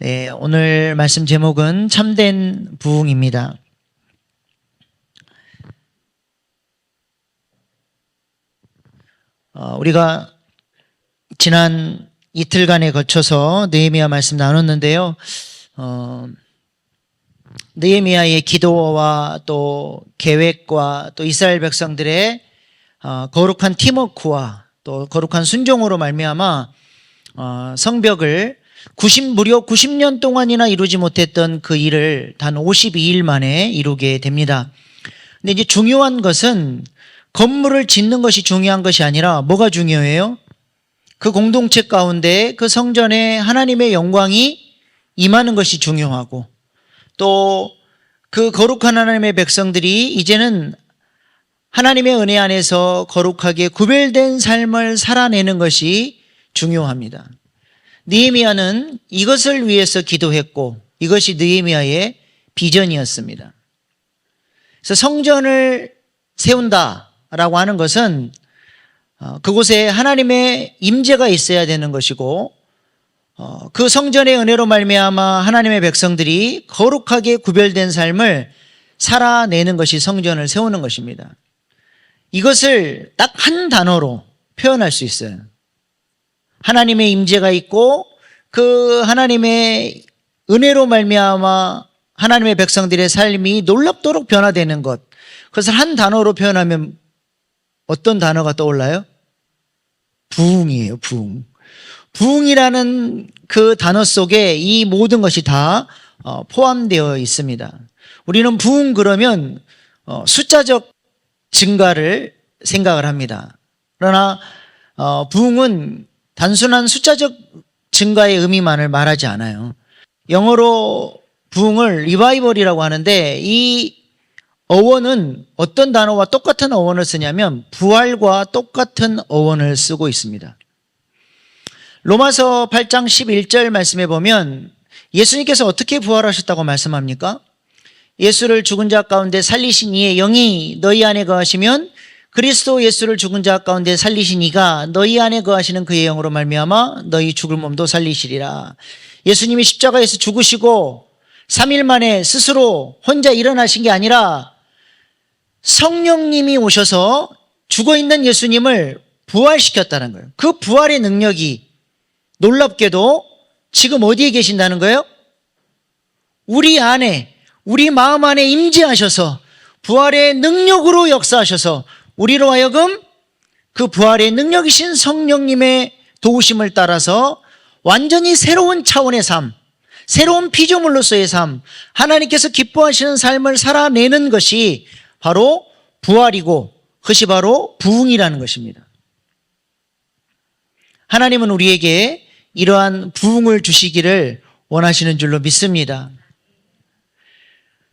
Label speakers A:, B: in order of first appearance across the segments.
A: 네, 오늘 말씀 제목은 참된 부흥입니다. 우리가 지난 이틀간에 거쳐서 느헤미야 말씀 나눴는데요. 느헤미야의 기도와 또 계획과 또 이스라엘 백성들의 거룩한 팀워크와 또 거룩한 순종으로 말미암아 성벽을 무려 90년 동안이나 이루지 못했던 그 일을 단 52일 만에 이루게 됩니다. 근데 이제 중요한 것은 건물을 짓는 것이 중요한 것이 아니라 뭐가 중요해요? 그 공동체 가운데 그 성전에 하나님의 영광이 임하는 것이 중요하고 또 그 거룩한 하나님의 백성들이 이제는 하나님의 은혜 안에서 거룩하게 구별된 삶을 살아내는 것이 중요합니다. 느헤미야는 이것을 위해서 기도했고 이것이 느헤미야의 비전이었습니다. 그래서 성전을 세운다라고 하는 것은 그곳에 하나님의 임재가 있어야 되는 것이고 그 성전의 은혜로 말미암아 하나님의 백성들이 거룩하게 구별된 삶을 살아내는 것이 성전을 세우는 것입니다. 이것을 딱 한 단어로 표현할 수 있어요. 하나님의 임재가 있고 그 하나님의 은혜로 말미암아 하나님의 백성들의 삶이 놀랍도록 변화되는 것, 그것을 한 단어로 표현하면 어떤 단어가 떠올라요? 부흥이에요. 부흥. 부흥이라는 그 단어 속에 이 모든 것이 다 포함되어 있습니다. 우리는 부흥 그러면 숫자적 증가를 생각을 합니다. 그러나 부흥은 단순한 숫자적 증가의 의미만을 말하지 않아요. 영어로 부흥을 리바이벌이라고 하는데 이 어원은 어떤 단어와 똑같은 어원을 쓰냐면 부활과 똑같은 어원을 쓰고 있습니다. 로마서 8장 11절 말씀에 보면 예수님께서 어떻게 부활하셨다고 말씀합니까? 예수를 죽은 자 가운데 살리신 이의 영이 너희 안에 거하시면 그리스도 예수를 죽은 자 가운데 살리신 이가 너희 안에 거하시는 그의 영으로 말미암아 너희 죽을 몸도 살리시리라. 예수님이 십자가에서 죽으시고 3일 만에 스스로 혼자 일어나신 게 아니라 성령님이 오셔서 죽어있는 예수님을 부활시켰다는 거예요. 그 부활의 능력이 놀랍게도 지금 어디에 계신다는 거예요? 우리 안에, 우리 마음 안에 임재하셔서 부활의 능력으로 역사하셔서 우리로 하여금 그 부활의 능력이신 성령님의 도우심을 따라서 완전히 새로운 차원의 삶, 새로운 피조물로서의 삶, 하나님께서 기뻐하시는 삶을 살아내는 것이 바로 부활이고 그것이 바로 부흥이라는 것입니다. 하나님은 우리에게 이러한 부흥을 주시기를 원하시는 줄로 믿습니다.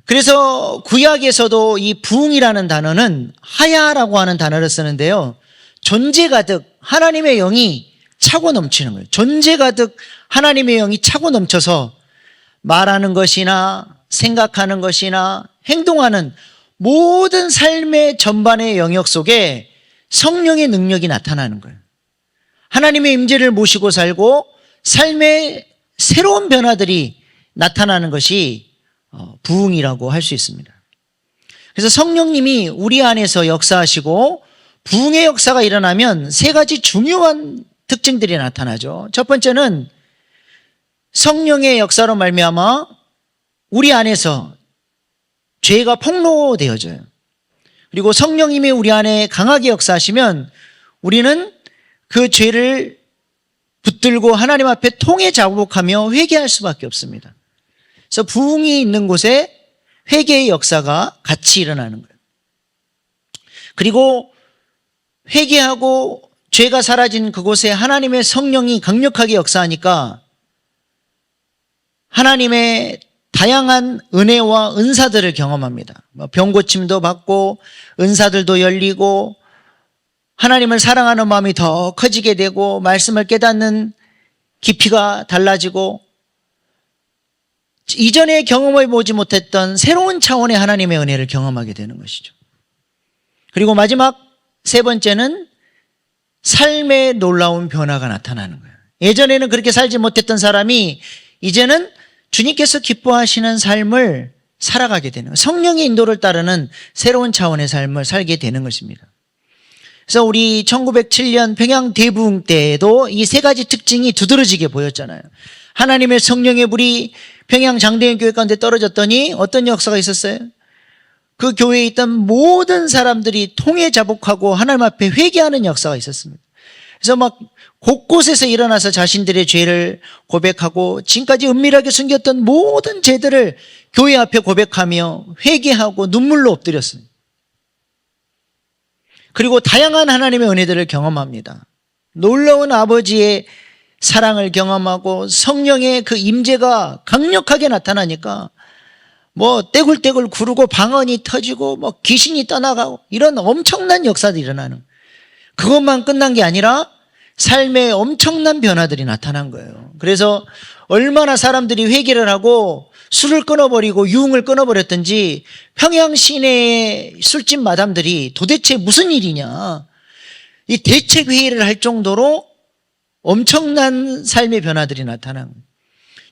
A: 그래서 구약에서도 이 부흥이라는 단어는 하야라고 하는 단어를 쓰는데요. 존재 가득 하나님의 영이 차고 넘치는 거예요. 존재 가득 하나님의 영이 차고 넘쳐서 말하는 것이나 생각하는 것이나 행동하는 모든 삶의 전반의 영역 속에 성령의 능력이 나타나는 거예요. 하나님의 임재를 모시고 살고 삶의 새로운 변화들이 나타나는 것이 부흥이라고 할 수 있습니다. 그래서 성령님이 우리 안에서 역사하시고 부흥의 역사가 일어나면 세 가지 중요한 특징들이 나타나죠. 첫 번째는 성령의 역사로 말미암아 우리 안에서 죄가 폭로되어져요. 그리고 성령님이 우리 안에 강하게 역사하시면 우리는 그 죄를 붙들고 하나님 앞에 통해 자복하며 회개할 수밖에 없습니다. 그래서 부흥이 있는 곳에 회개의 역사가 같이 일어나는 거예요. 그리고 회개하고 죄가 사라진 그곳에 하나님의 성령이 강력하게 역사하니까 하나님의 다양한 은혜와 은사들을 경험합니다. 병 고침도 받고 은사들도 열리고 하나님을 사랑하는 마음이 더 커지게 되고 말씀을 깨닫는 깊이가 달라지고 이전에 경험해 보지 못했던 새로운 차원의 하나님의 은혜를 경험하게 되는 것이죠. 그리고 마지막 세 번째는 삶의 놀라운 변화가 나타나는 거예요. 예전에는 그렇게 살지 못했던 사람이 이제는 주님께서 기뻐하시는 삶을 살아가게 되는 거예요. 성령의 인도를 따르는 새로운 차원의 삶을 살게 되는 것입니다. 그래서 우리 1907년 평양 대부흥 때에도 이 세 가지 특징이 두드러지게 보였잖아요. 하나님의 성령의 불이 평양 장대현 교회 가운데 떨어졌더니 어떤 역사가 있었어요? 그 교회에 있던 모든 사람들이 통해 자복하고 하나님 앞에 회개하는 역사가 있었습니다. 그래서 막 곳곳에서 일어나서 자신들의 죄를 고백하고 지금까지 은밀하게 숨겼던 모든 죄들을 교회 앞에 고백하며 회개하고 눈물로 엎드렸습니다. 그리고 다양한 하나님의 은혜들을 경험합니다. 놀라운 아버지의 사랑을 경험하고 성령의 그 임재가 강력하게 나타나니까 뭐 떼굴떼굴 구르고 방언이 터지고 뭐 귀신이 떠나가고 이런 엄청난 역사들이 일어나는, 그것만 끝난 게 아니라 삶에 엄청난 변화들이 나타난 거예요. 그래서 얼마나 사람들이 회개를 하고 술을 끊어버리고 유흥을 끊어버렸던지 평양 시내의 술집 마담들이 도대체 무슨 일이냐, 이 대책회의를 할 정도로 엄청난 삶의 변화들이 나타난 거예요.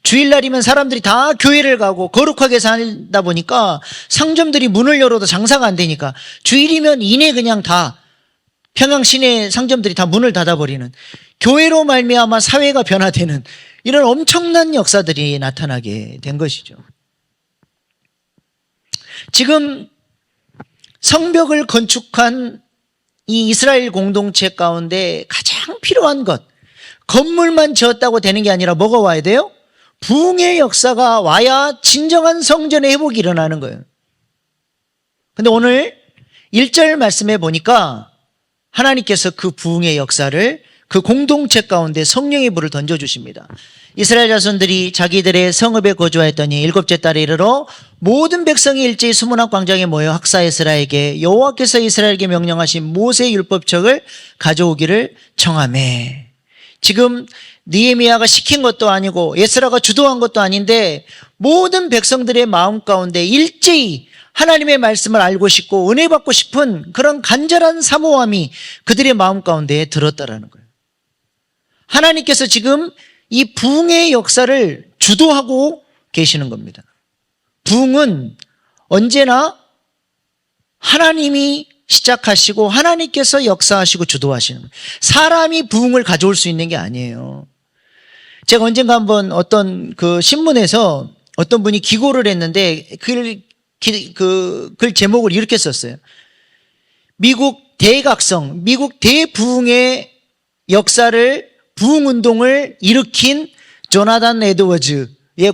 A: 주일날이면 사람들이 다 교회를 가고 거룩하게 살다 보니까 상점들이 문을 열어도 장사가 안 되니까 주일이면 이내 그냥 다 평양 시내 상점들이 다 문을 닫아버리는, 교회로 말미암아 사회가 변화되는 이런 엄청난 역사들이 나타나게 된 것이죠. 지금 성벽을 건축한 이 이스라엘 공동체 가운데 가장 필요한 것, 건물만 지었다고 되는 게 아니라 뭐가 와야 돼요? 부흥의 역사가 와야 진정한 성전의 회복이 일어나는 거예요. 근데 오늘 1절 말씀에 보니까 하나님께서 그 부흥의 역사를 그 공동체 가운데 성령의 불을 던져주십니다. 이스라엘 자손들이 자기들의 성읍에 거주하였더니 7째 달에 이르러 모든 백성이 일제히 수문학 광장에 모여 학사에스라에게 여호와께서 이스라엘에게 명령하신 모세의 율법책을 가져오기를 청하매. 지금 느헤미야가 시킨 것도 아니고 에스라가 주도한 것도 아닌데 모든 백성들의 마음 가운데 일제히 하나님의 말씀을 알고 싶고 은혜 받고 싶은 그런 간절한 사모함이 그들의 마음 가운데 들었다라는 거예요. 하나님께서 지금 이 부흥의 역사를 주도하고 계시는 겁니다. 부흥은 언제나 하나님이 시작하시고 하나님께서 역사하시고 주도하시는 거예요. 사람이 부흥을 가져올 수 있는 게 아니에요. 제가 언젠가 한번 어떤 그 신문에서 어떤 분이 기고를 했는데 글 제목을 이렇게 썼어요. 미국 대각성, 미국 대부흥의 역사를, 부흥운동을 일으킨 조나단 에드워즈에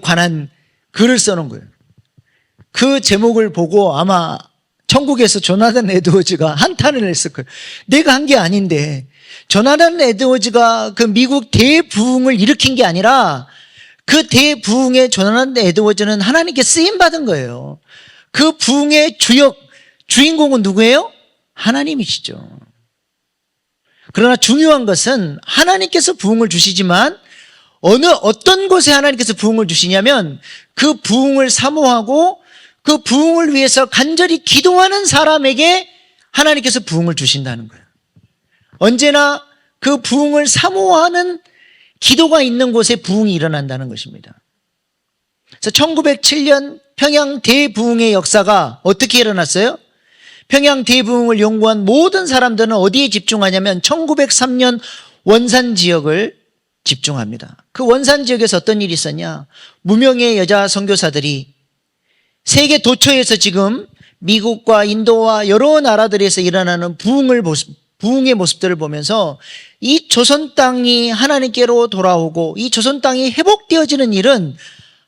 A: 관한 글을 써놓은 거예요. 그 제목을 보고 아마 천국에서 조나단 에드워즈가 한탄을 했을 거예요. 내가 한 게 아닌데, 조나단 에드워즈가 그 미국 대부흥을 일으킨 게 아니라 그 대부흥의 조나단 에드워즈는 하나님께 쓰임받은 거예요. 그 부흥의 주인공은 누구예요? 하나님이시죠. 그러나 중요한 것은 하나님께서 부흥을 주시지만 어떤 곳에 하나님께서 부흥을 주시냐면 그 부흥을 사모하고 그 부흥을 위해서 간절히 기도하는 사람에게 하나님께서 부흥을 주신다는 거예요. 언제나 그 부흥을 사모하는 기도가 있는 곳에 부흥이 일어난다는 것입니다. 그래서 1907년 평양 대부흥의 역사가 어떻게 일어났어요? 평양 대부흥을 연구한 모든 사람들은 어디에 집중하냐면 1903년 원산 지역을 집중합니다. 그 원산 지역에서 어떤 일이 있었냐? 무명의 여자 선교사들이 세계 도처에서 지금 미국과 인도와 여러 나라들에서 일어나는 부흥의 모습들을 보면서 이 조선 땅이 하나님께로 돌아오고 이 조선 땅이 회복되어지는 일은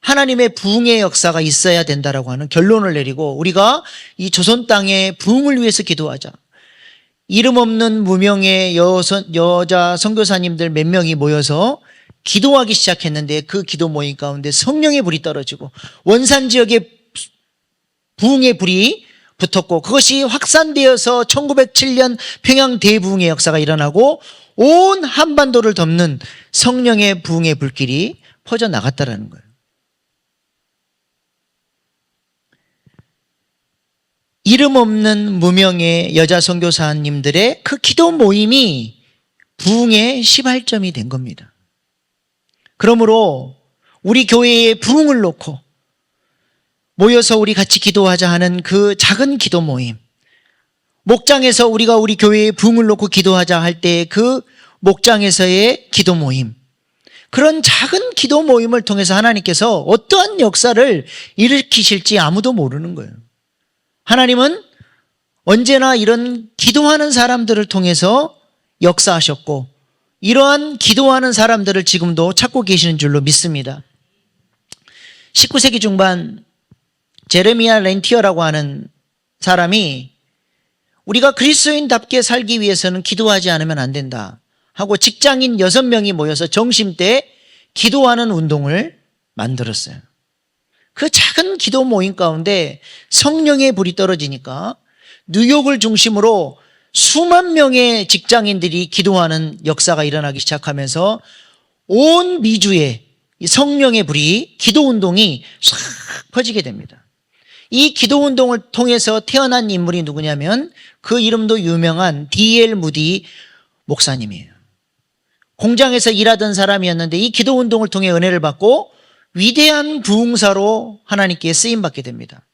A: 하나님의 부흥의 역사가 있어야 된다라고 하는 결론을 내리고 우리가 이 조선 땅의 부흥을 위해서 기도하자. 이름 없는 무명의 여자 선교사님들 몇 명이 모여서 기도하기 시작했는데 그 기도 모임 가운데 성령의 불이 떨어지고 원산 지역에 부흥의 불이 붙었고 그것이 확산되어서 1907년 평양 대부흥의 역사가 일어나고 온 한반도를 덮는 성령의 부흥의 불길이 퍼져나갔다라는 거예요. 이름 없는 무명의 여자 선교사님들의 그 기도 모임이 부흥의 시발점이 된 겁니다. 그러므로 우리 교회의 부흥을 놓고 모여서 우리 같이 기도하자 하는 그 작은 기도 모임, 목장에서 우리가 우리 교회의 부흥을 놓고 기도하자 할 때 그 목장에서의 기도 모임, 그런 작은 기도 모임을 통해서 하나님께서 어떠한 역사를 일으키실지 아무도 모르는 거예요. 하나님은 언제나 이런 기도하는 사람들을 통해서 역사하셨고 이러한 기도하는 사람들을 지금도 찾고 계시는 줄로 믿습니다. 19세기 중반 제레미야 렌티어라고 하는 사람이 우리가 그리스도인답게 살기 위해서는 기도하지 않으면 안 된다 하고 직장인 6명이 모여서 정심 때 기도하는 운동을 만들었어요. 그 작은 기도 모임 가운데 성령의 불이 떨어지니까 뉴욕을 중심으로 수만 명의 직장인들이 기도하는 역사가 일어나기 시작하면서 온 미주에 성령의 불이, 기도 운동이 싹 퍼지게 됩니다. 이 기도 운동을 통해서 태어난 인물이 누구냐면 그 이름도 유명한 D.L. 무디 목사님이에요. 공장에서 일하던 사람이었는데 이 기도 운동을 통해 은혜를 받고 위대한 부흥사로 하나님께 쓰임받게 됩니다.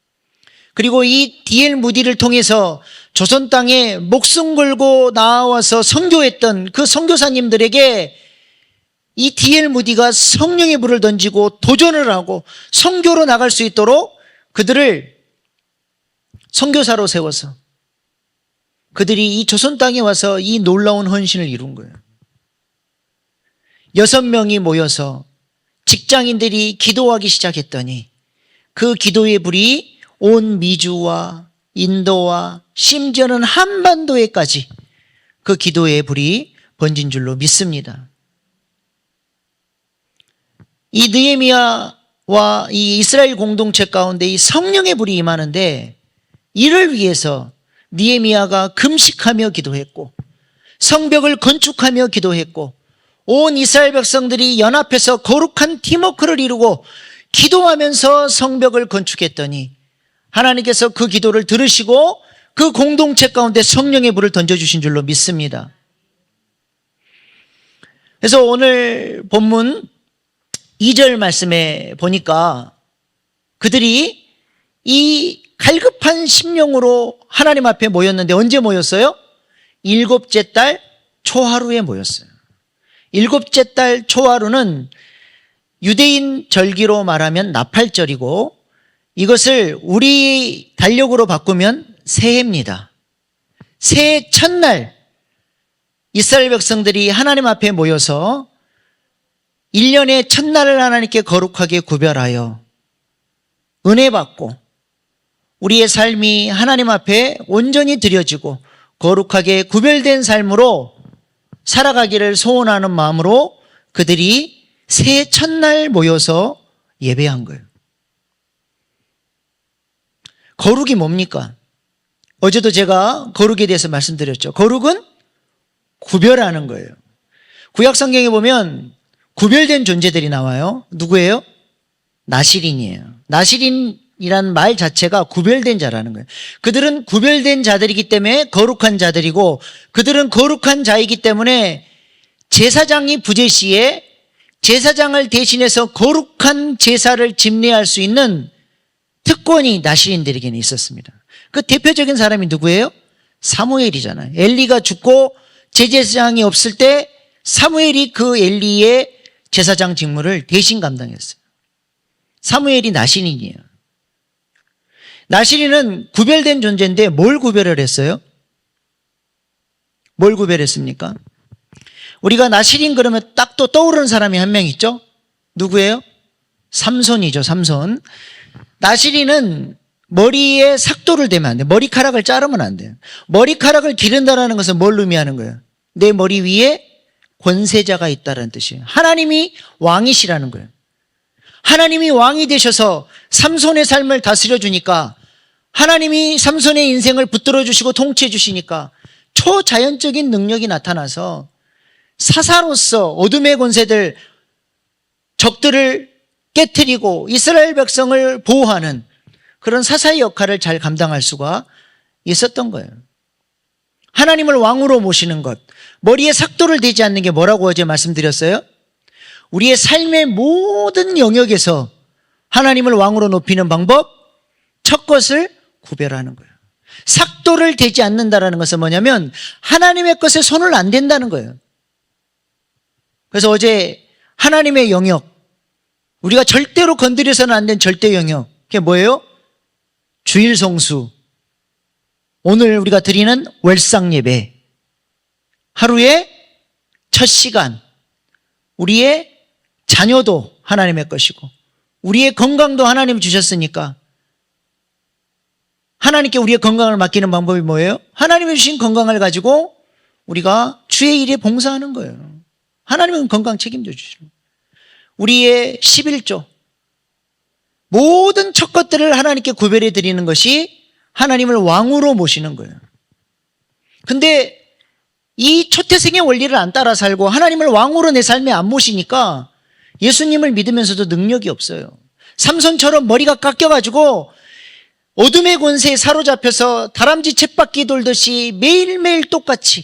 A: 그리고 이 D.L. 무디를 통해서 조선 땅에 목숨 걸고 나와서 선교했던 그 선교사님들에게 이 D.L. 무디가 성령의 불을 던지고 도전을 하고 선교로 나갈 수 있도록 그들을 선교사로 세워서 그들이 이 조선 땅에 와서 이 놀라운 헌신을 이룬 거예요. 6명이 모여서 직장인들이 기도하기 시작했더니 그 기도의 불이 온 미주와 인도와 심지어는 한반도에까지 그 기도의 불이 번진 줄로 믿습니다. 이 느헤미야와 이 이스라엘 공동체 가운데 이 성령의 불이 임하는데 이를 위해서 느헤미야가 금식하며 기도했고 성벽을 건축하며 기도했고 온 이스라엘 백성들이 연합해서 거룩한 팀워크를 이루고 기도하면서 성벽을 건축했더니 하나님께서 그 기도를 들으시고 그 공동체 가운데 성령의 불을 던져주신 줄로 믿습니다. 그래서 오늘 본문 2절 말씀에 보니까 그들이 이 갈급한 심령으로 하나님 앞에 모였는데 언제 모였어요? 7째 달 초하루에 모였어요. 7째 달 초하루는 유대인 절기로 말하면 나팔절이고 이것을 우리 달력으로 바꾸면 새해입니다. 새해 첫날 이스라엘 백성들이 하나님 앞에 모여서 1년의 첫날을 하나님께 거룩하게 구별하여 은혜 받고 우리의 삶이 하나님 앞에 온전히 드려지고 거룩하게 구별된 삶으로 살아가기를 소원하는 마음으로 그들이 새해 첫날 모여서 예배한 거예요. 거룩이 뭡니까? 어제도 제가 거룩에 대해서 말씀드렸죠. 거룩은 구별하는 거예요. 구약성경에 보면 구별된 존재들이 나와요. 누구예요? 나실인이에요. 나실인이란 말 자체가 구별된 자라는 거예요. 그들은 구별된 자들이기 때문에 거룩한 자들이고 그들은 거룩한 자이기 때문에 제사장이 부제 시에 제사장을 대신해서 거룩한 제사를 집례할 수 있는 특권이 나실인들에게는 있었습니다. 그 대표적인 사람이 누구예요? 사무엘이잖아요. 엘리가 죽고 제사장이 없을 때 사무엘이 그 엘리의 제사장 직무를 대신 감당했어요. 사무엘이 나실인이에요. 나실인은 구별된 존재인데 뭘 구별을 했어요? 뭘 구별했습니까? 우리가 나실인 그러면 딱 또 떠오르는 사람이 한 명 있죠? 누구예요? 삼손이죠. 삼손. 나실인은 머리에 삭도를 대면 안 돼요. 머리카락을 자르면 안 돼요. 머리카락을 기른다는 것은 뭘 의미하는 거예요? 내 머리 위에 권세자가 있다는 뜻이에요. 하나님이 왕이시라는 거예요. 하나님이 왕이 되셔서 삼손의 삶을 다스려 주니까 하나님이 삼손의 인생을 붙들어 주시고 통치해 주시니까 초자연적인 능력이 나타나서 사사로서 어둠의 권세들 적들을 깨트리고 이스라엘 백성을 보호하는 그런 사사의 역할을 잘 감당할 수가 있었던 거예요. 하나님을 왕으로 모시는 것, 머리에 삭도를 대지 않는 게 뭐라고 어제 말씀드렸어요? 우리의 삶의 모든 영역에서 하나님을 왕으로 높이는 방법, 첫 것을 구별하는 거예요. 삭도를 대지 않는다는 것은 뭐냐면 하나님의 것에 손을 안 댄다는 거예요. 그래서 어제 하나님의 영역, 우리가 절대로 건드려서는 안 된 절대 영역, 그게 뭐예요? 주일 성수, 오늘 우리가 드리는 월상 예배, 하루의 첫 시간, 우리의 자녀도 하나님의 것이고 우리의 건강도 하나님 주셨으니까 하나님께 우리의 건강을 맡기는 방법이 뭐예요? 하나님이 주신 건강을 가지고 우리가 주의 일에 봉사하는 거예요. 하나님은 건강 책임져 주시는 거예요. 우리의 11조, 모든 첫 것들을 하나님께 구별해 드리는 것이 하나님을 왕으로 모시는 거예요. 근데 이 초태생의 원리를 안 따라 살고 하나님을 왕으로 내 삶에 안 모시니까 예수님을 믿으면서도 능력이 없어요. 삼손처럼 머리가 깎여가지고 어둠의 권세에 사로잡혀서 다람쥐 쳇바퀴 돌듯이 매일매일 똑같이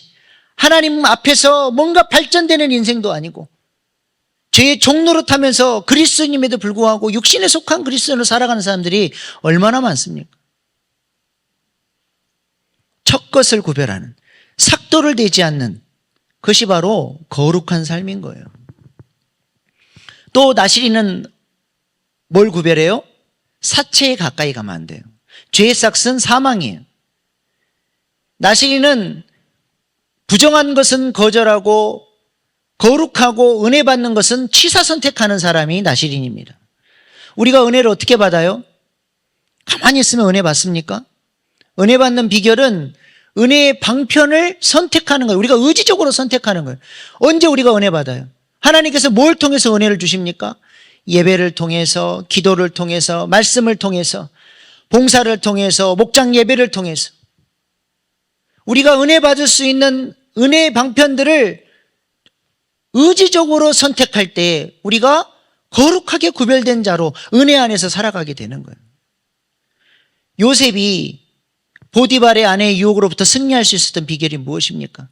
A: 하나님 앞에서 뭔가 발전되는 인생도 아니고 죄의 종노릇하면서 그리스도님에도 불구하고 육신에 속한 그리스도인으로 살아가는 사람들이 얼마나 많습니까? 첫 것을 구별하는, 삭도를 대지 않는 그것이 바로 거룩한 삶인 거예요. 또 나시리는 뭘 구별해요? 사체에 가까이 가면 안 돼요. 죄의 삭은 사망이에요. 나시리는 부정한 것은 거절하고 거룩하고 은혜 받는 것은 취사 선택하는 사람이 나시린입니다. 우리가 은혜를 어떻게 받아요? 가만히 있으면 은혜 받습니까? 은혜 받는 비결은 은혜의 방편을 선택하는 거예요. 우리가 의지적으로 선택하는 거예요. 언제 우리가 은혜 받아요? 하나님께서 뭘 통해서 은혜를 주십니까? 예배를 통해서, 기도를 통해서, 말씀을 통해서, 봉사를 통해서, 목장 예배를 통해서 우리가 은혜 받을 수 있는 은혜의 방편들을 의지적으로 선택할 때 우리가 거룩하게 구별된 자로 은혜 안에서 살아가게 되는 거예요. 요셉이 보디발의 아내의 유혹으로부터 승리할 수 있었던 비결이 무엇입니까?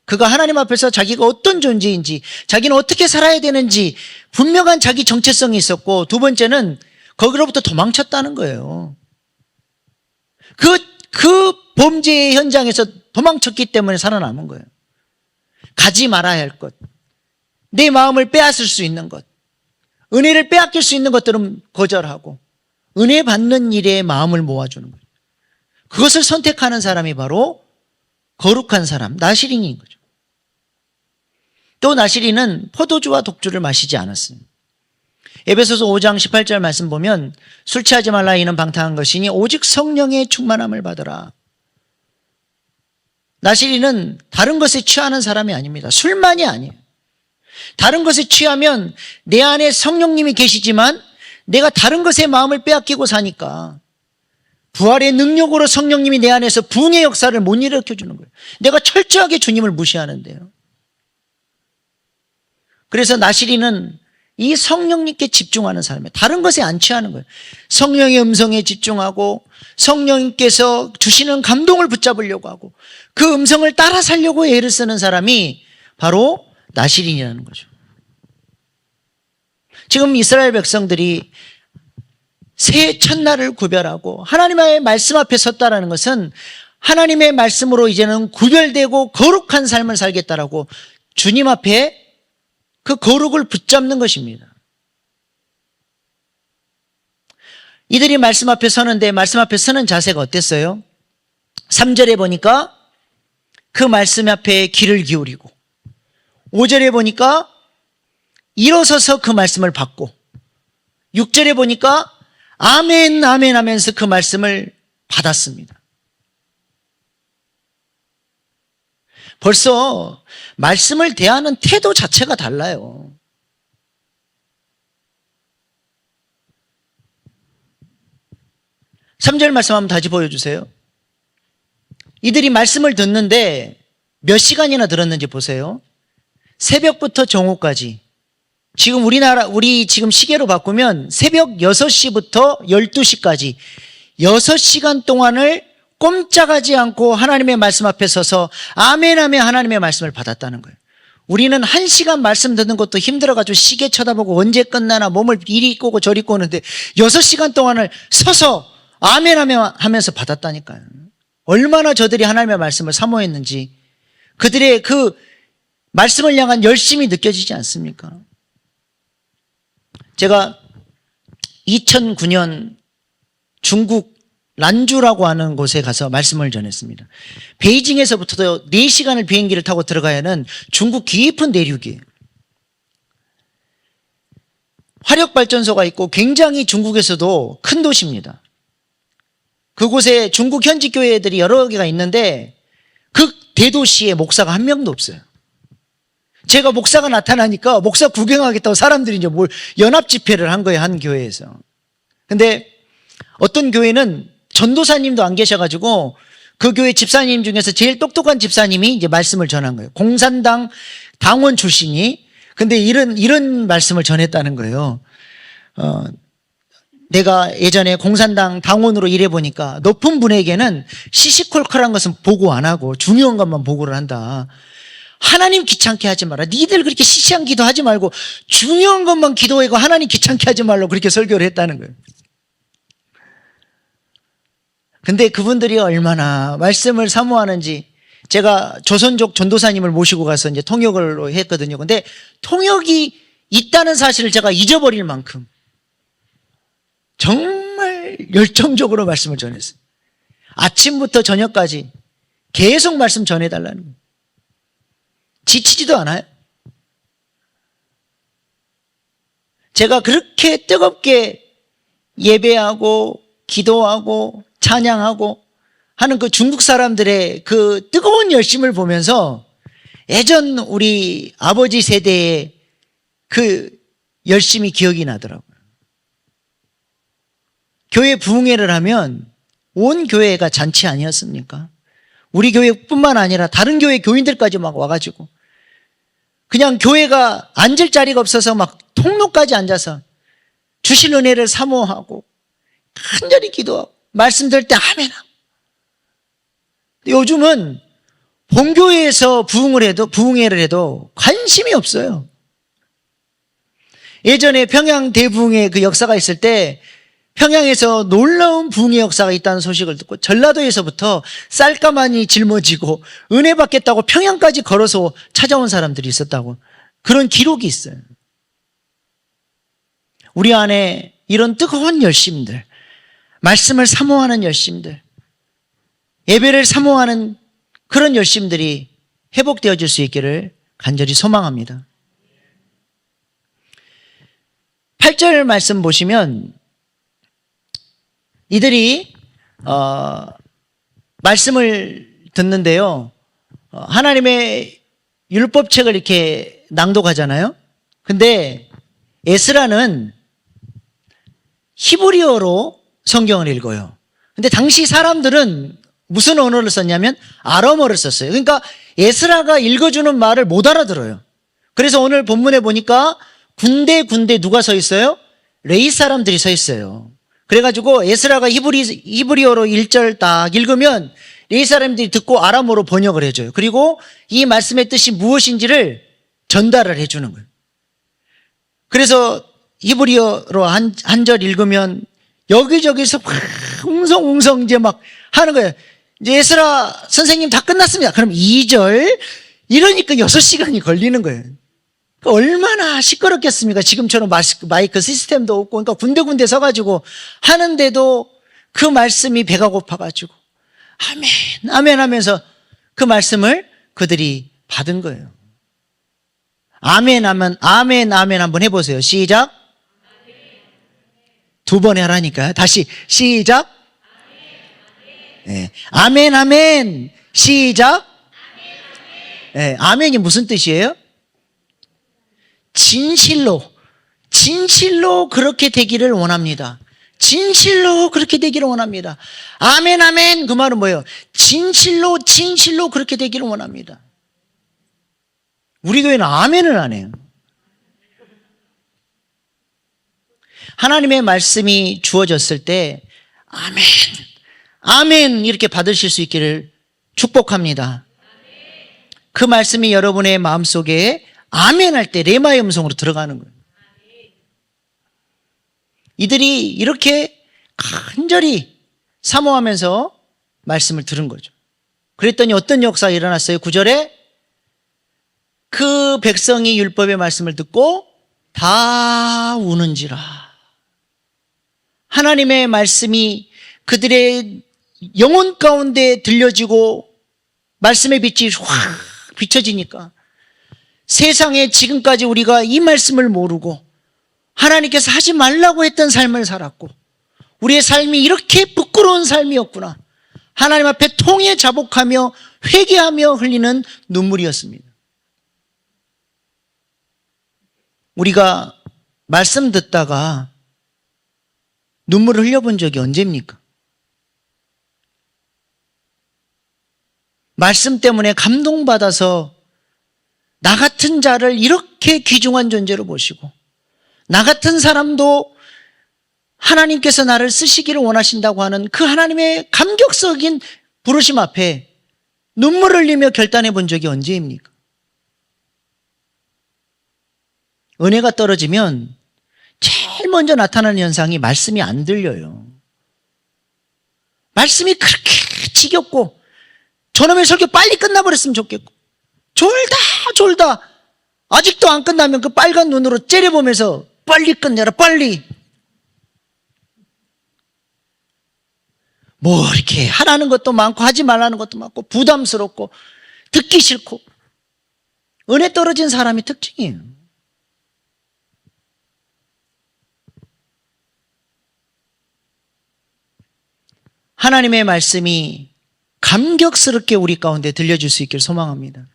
A: 그가 하나님 앞에서 자기가 어떤 존재인지, 자기는 어떻게 살아야 되는지 분명한 자기 정체성이 있었고, 두 번째는 거기로부터 도망쳤다는 거예요. 그 범죄의 현장에서 도망쳤기 때문에 살아남은 거예요. 가지 말아야 할 것, 내 마음을 빼앗을 수 있는 것, 은혜를 빼앗길 수 있는 것들은 거절하고 은혜 받는 일에 마음을 모아주는 거예요. 그것을 선택하는 사람이 바로 거룩한 사람, 나시린인 거죠. 또 나시린은 포도주와 독주를 마시지 않았습니다. 에베소서 5장 18절 말씀 보면 술 취하지 말라, 이는 방탕한 것이니 오직 성령의 충만함을 받으라. 나시린은 다른 것에 취하는 사람이 아닙니다. 술만이 아니에요. 다른 것에 취하면 내 안에 성령님이 계시지만 내가 다른 것에 마음을 빼앗기고 사니까 부활의 능력으로 성령님이 내 안에서 부흥의 역사를 못 일으켜주는 거예요. 내가 철저하게 주님을 무시하는데요. 그래서 나시린은 이 성령님께 집중하는 사람이에요. 다른 것에 안 취하는 거예요. 성령의 음성에 집중하고 성령님께서 주시는 감동을 붙잡으려고 하고 그 음성을 따라 살려고 애를 쓰는 사람이 바로 나시린이라는 거죠. 지금 이스라엘 백성들이 새해 첫날을 구별하고 하나님의 말씀 앞에 섰다라는 것은 하나님의 말씀으로 이제는 구별되고 거룩한 삶을 살겠다라고 주님 앞에 그 거룩을 붙잡는 것입니다. 이들이 말씀 앞에 서는데 말씀 앞에 서는 자세가 어땠어요? 3절에 보니까 그 말씀 앞에 귀를 기울이고 5절에 보니까 일어서서 그 말씀을 받고 6절에 보니까 아멘 아멘 하면서 그 말씀을 받았습니다. 벌써 말씀을 대하는 태도 자체가 달라요. 삼 절 말씀 한번 다시 보여주세요. 이들이 말씀을 듣는데 몇 시간이나 들었는지 보세요. 새벽부터 정오까지. 지금 우리 지금 시계로 바꾸면 새벽 6시부터 12시까지 6시간 동안을 꼼짝하지 않고 하나님의 말씀 앞에 서서 아멘 하며 하나님의 말씀을 받았다는 거예요. 우리는 1시간 말씀 듣는 것도 힘들어가지고 시계 쳐다보고 언제 끝나나 몸을 이리 꼬고 저리 꼬는데 6시간 동안을 서서 아멘 하면서 받았다니까요. 얼마나 저들이 하나님의 말씀을 사모했는지 그들의 그 말씀을 향한 열심이 느껴지지 않습니까? 제가 2009년 중국 란주라고 하는 곳에 가서 말씀을 전했습니다. 베이징에서부터도 4시간을 비행기를 타고 들어가야 하는 중국 깊은 내륙이에요. 화력발전소가 있고 굉장히 중국에서도 큰 도시입니다. 그곳에 중국 현지 교회들이 여러 개가 있는데 그 대도시에 목사가 한 명도 없어요. 제가 목사가 나타나니까 목사 구경하겠다고 사람들이 이제 연합 집회를 한 거예요, 한 교회에서. 근데 어떤 교회는 전도사님도 안 계셔가지고 그 교회 집사님 중에서 제일 똑똑한 집사님이 이제 말씀을 전한 거예요. 공산당 당원 출신이. 근데 이런 말씀을 전했다는 거예요. 내가 예전에 공산당 당원으로 일해보니까 높은 분에게는 시시콜콜한 것은 보고 안 하고 중요한 것만 보고를 한다. 하나님 귀찮게 하지 마라. 니들 그렇게 시시한 기도하지 말고 중요한 것만 기도하고 하나님 귀찮게 하지 말라고 그렇게 설교를 했다는 거예요. 근데 그분들이 얼마나 말씀을 사모하는지 제가 조선족 전도사님을 모시고 가서 이제 통역을 했거든요. 근데 통역이 있다는 사실을 제가 잊어버릴 만큼 정말 열정적으로 말씀을 전했어요. 아침부터 저녁까지 계속 말씀 전해달라는 거예요. 지치지도 않아요. 제가 그렇게 뜨겁게 예배하고 기도하고 찬양하고 하는 그 중국 사람들의 그 뜨거운 열심을 보면서 예전 우리 아버지 세대의 그 열심이 기억이 나더라고요. 교회 부흥회를 하면 온 교회가 잔치 아니었습니까? 우리 교회뿐만 아니라 다른 교회 교인들까지 막 와가지고 그냥 교회가 앉을 자리가 없어서 막 통로까지 앉아서 주실 은혜를 사모하고 간절히 기도하고 말씀 들을 때 아멘하고. 요즘은 본교회에서 부흥회를 해도 관심이 없어요. 예전에 평양 대부흥회 그 역사가 있을 때 평양에서 놀라운 부흥의 역사가 있다는 소식을 듣고 전라도에서부터 쌀가마니 짊어지고 은혜 받겠다고 평양까지 걸어서 찾아온 사람들이 있었다고 그런 기록이 있어요. 우리 안에 이런 뜨거운 열심들, 말씀을 사모하는 열심들, 예배를 사모하는 그런 열심들이 회복되어질 수 있기를 간절히 소망합니다. 8절 말씀 보시면 이들이 말씀을 듣는데요. 하나님의 율법책을 이렇게 낭독하잖아요. 근데 에스라는 히브리어로 성경을 읽어요. 근데 당시 사람들은 무슨 언어를 썼냐면 아람어를 썼어요. 그러니까 에스라가 읽어주는 말을 못 알아들어요. 그래서 오늘 본문에 보니까 군데 누가 서 있어요? 레위 사람들이 서 있어요. 그래가지고 에스라가 히브리어로 1절 딱 읽으면 레위 사람들이 듣고 아람어로 번역을 해줘요. 그리고 이 말씀의 뜻이 무엇인지를 전달을 해주는 거예요. 그래서 히브리어로 한 절 읽으면 여기저기서 막 웅성웅성 이제 막 하는 거예요. 이제 에스라 선생님 다 끝났습니다. 그럼 2절 이러니까 6시간이 걸리는 거예요. 얼마나 시끄럽겠습니까? 지금처럼 마이크 시스템도 없고, 그러니까 군데군데 서가지고 하는데도 그 말씀이 배가 고파가지고 아멘, 아멘 하면서 그 말씀을 그들이 받은 거예요. 아멘 하면 아멘, 아멘 한번 해보세요. 시작. 2번 하라니까요. 다시 시작. 네. 아멘, 아멘. 시작. 네. 아멘이 무슨 뜻이에요? 진실로 그렇게 되기를 원합니다. 진실로 그렇게 되기를 원합니다. 아멘, 아멘. 그 말은 뭐예요? 진실로 그렇게 되기를 원합니다. 우리 교회는 아멘을 안 해요. 하나님의 말씀이 주어졌을 때 아멘, 아멘 이렇게 받으실 수 있기를 축복합니다. 그 말씀이 여러분의 마음속에 아멘 할 때 레마의 음성으로 들어가는 거예요. 이들이 이렇게 간절히 사모하면서 말씀을 들은 거죠. 그랬더니 어떤 역사가 일어났어요? 9절에 그 백성이 율법의 말씀을 듣고 다 우는지라. 하나님의 말씀이 그들의 영혼 가운데 들려지고 말씀의 빛이 확 비춰지니까 세상에 지금까지 우리가 이 말씀을 모르고 하나님께서 하지 말라고 했던 삶을 살았고 우리의 삶이 이렇게 부끄러운 삶이었구나. 하나님 앞에 통해 자복하며 회개하며 흘리는 눈물이었습니다. 우리가 말씀 듣다가 눈물을 흘려본 적이 언제입니까? 말씀 때문에 감동받아서 나 같은 자를 이렇게 귀중한 존재로 보시고 나 같은 사람도 하나님께서 나를 쓰시기를 원하신다고 하는 그 하나님의 감격적인 부르심 앞에 눈물을 흘리며 결단해 본 적이 언제입니까? 은혜가 떨어지면 제일 먼저 나타나는 현상이 말씀이 안 들려요. 말씀이 그렇게 지겹고 저놈의 설교 빨리 끝나버렸으면 좋겠고 졸다 아직도 안 끝나면 그 빨간 눈으로 째려보면서 빨리 끝내라 빨리. 뭐 이렇게 하라는 것도 많고 하지 말라는 것도 많고 부담스럽고 듣기 싫고 은혜 떨어진 사람의 특징이에요. 하나님의 말씀이 감격스럽게 우리 가운데 들려줄 수 있기를 소망합니다.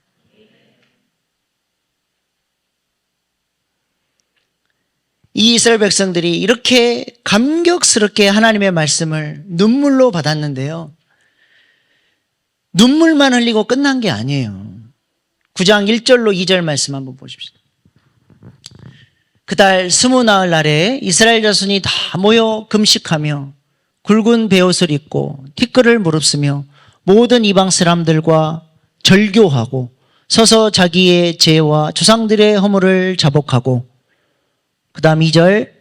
A: 이 이스라엘 백성들이 이렇게 감격스럽게 하나님의 말씀을 눈물로 받았는데요. 눈물만 흘리고 끝난 게 아니에요. 9장 1절로 2절 말씀 한번 보십시오. 그달 20나흘 날에 이스라엘 자손이 다 모여 금식하며 굵은 베옷을 입고 티끌을 무릅쓰며 모든 이방 사람들과 절교하고 서서 자기의 죄와 조상들의 허물을 자복하고 그 다음 2절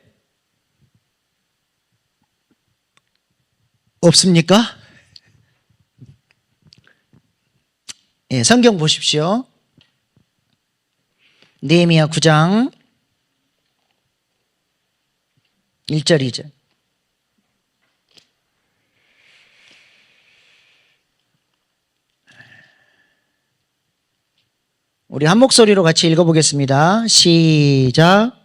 A: 없습니까? 예, 성경 보십시오. 느헤미야 9장 1절 2절 우리 한 목소리로 같이 읽어보겠습니다. 시작.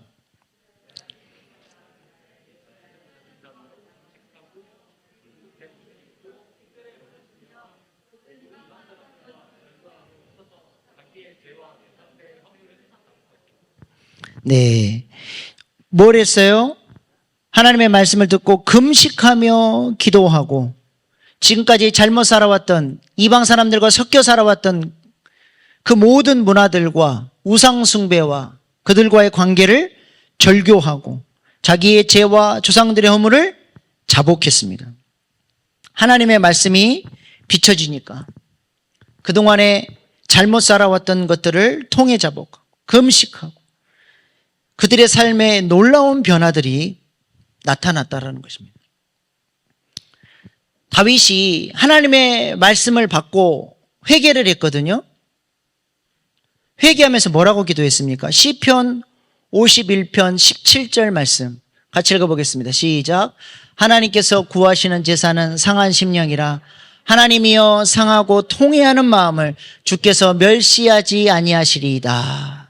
A: 네. 뭘 했어요? 하나님의 말씀을 듣고 금식하며 기도하고 지금까지 잘못 살아왔던 이방 사람들과 섞여 살아왔던 그 모든 문화들과 우상숭배와 그들과의 관계를 절교하고 자기의 죄와 조상들의 허물을 자복했습니다. 하나님의 말씀이 비춰지니까 그동안에 잘못 살아왔던 것들을 통해 자복하고 금식하고 그들의 삶에 놀라운 변화들이 나타났다라는 것입니다. 다윗이 하나님의 말씀을 받고 회개를 했거든요. 회개하면서 뭐라고 기도했습니까? 시편 51편 17절 말씀 같이 읽어보겠습니다. 시작. 하나님께서 구하시는 제사는 상한 심령이라 하나님이여 상하고 통회하는 마음을 주께서 멸시하지 아니하시리이다.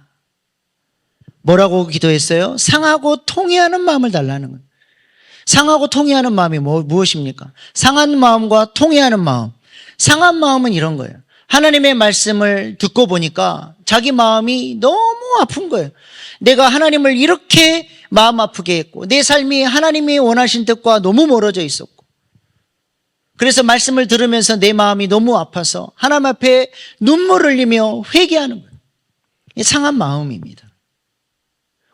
A: 뭐라고 기도했어요? 상하고 통회하는 마음을 달라는 거예요. 상하고 통회하는 마음이 무엇입니까? 상한 마음과 통회하는 마음. 상한 마음은 이런 거예요. 하나님의 말씀을 듣고 보니까 자기 마음이 너무 아픈 거예요. 내가 하나님을 이렇게 마음 아프게 했고 내 삶이 하나님이 원하신 뜻과 너무 멀어져 있었고 그래서 말씀을 들으면서 내 마음이 너무 아파서 하나님 앞에 눈물을 흘리며 회개하는 거예요. 이 상한 마음입니다.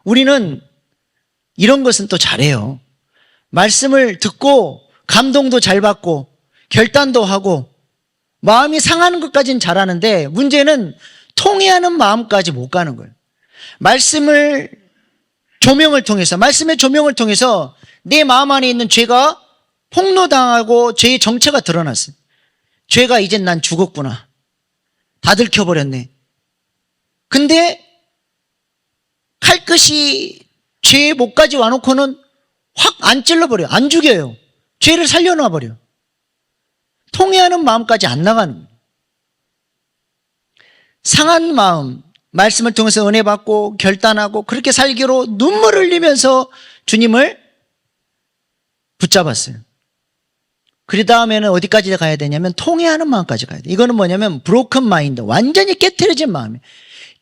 A: 우리는 이런 것은 또 잘해요. 말씀을 듣고 감동도 잘 받고 결단도 하고 마음이 상하는 것까지는 잘하는데 문제는 통회하는 마음까지 못 가는 거예요. 말씀의 조명을 통해서 내 마음 안에 있는 죄가 폭로당하고 죄의 정체가 드러났어요. 죄가 이젠 난 죽었구나. 다 들켜버렸네. 근데 칼끝이 죄의 목까지 와놓고는 확 안 찔러버려요. 안 죽여요. 죄를 살려놔버려. 통회하는 마음까지 안 나가는 거예요. 상한 마음, 말씀을 통해서 은혜 받고 결단하고 그렇게 살기로 눈물을 흘리면서 주님을 붙잡았어요. 그 다음에는 어디까지 가야 되냐면 통회하는 마음까지 가야 돼요. 이거는 뭐냐면 브로큰 마인드, 완전히 깨트려진 마음이에요.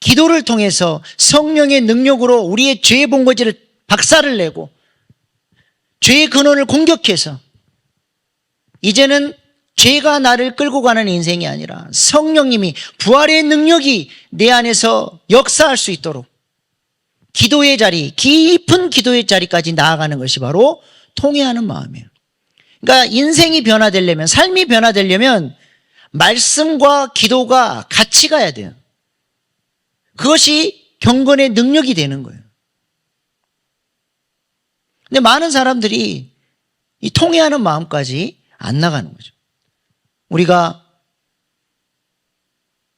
A: 기도를 통해서 성령의 능력으로 우리의 죄의 본거지를 박살을 내고 죄의 근원을 공격해서 이제는 죄가 나를 끌고 가는 인생이 아니라 성령님이 부활의 능력이 내 안에서 역사할 수 있도록 기도의 자리, 깊은 기도의 자리까지 나아가는 것이 바로 통회하는 마음이에요. 그러니까 인생이 변화되려면, 삶이 변화되려면 말씀과 기도가 같이 가야 돼요. 그것이 경건의 능력이 되는 거예요. 근데 많은 사람들이 이 통회하는 마음까지 안 나가는 거죠. 우리가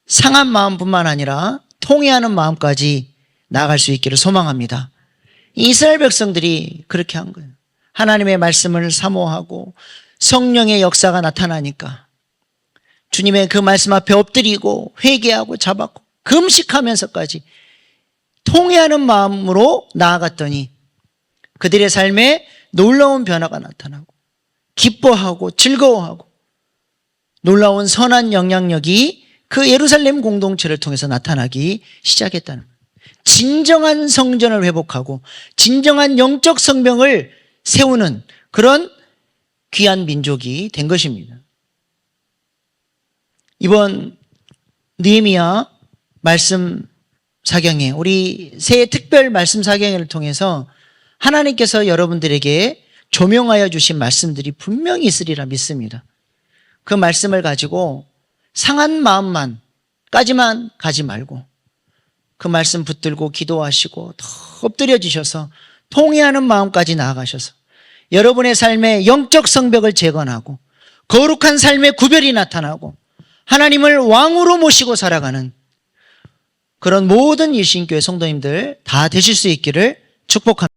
A: 상한 마음뿐만 아니라 통회하는 마음까지 나아갈 수 있기를 소망합니다. 이스라엘 백성들이 그렇게 한 거예요. 하나님의 말씀을 사모하고 성령의 역사가 나타나니까 주님의 그 말씀 앞에 엎드리고 회개하고 잡았고 금식하면서까지 통회하는 마음으로 나아갔더니 그들의 삶에 놀라운 변화가 나타나고 기뻐하고 즐거워하고 놀라운 선한 영향력이 그 예루살렘 공동체를 통해서 나타나기 시작했다는 거예요. 진정한 성전을 회복하고 진정한 영적 성벽을 세우는 그런 귀한 민족이 된 것입니다. 이번 느헤미야 말씀 사경회, 우리 새해 특별 말씀 사경회를 통해서 하나님께서 여러분들에게 조명하여 주신 말씀들이 분명히 있으리라 믿습니다. 그 말씀을 가지고 상한 마음만까지만 가지 말고 그 말씀 붙들고 기도하시고 더 엎드려지셔서 통회하는 마음까지 나아가셔서 여러분의 삶에 영적 성벽을 재건하고 거룩한 삶의 구별이 나타나고 하나님을 왕으로 모시고 살아가는 그런 모든 일신교회 성도님들 다 되실 수 있기를 축복합니다.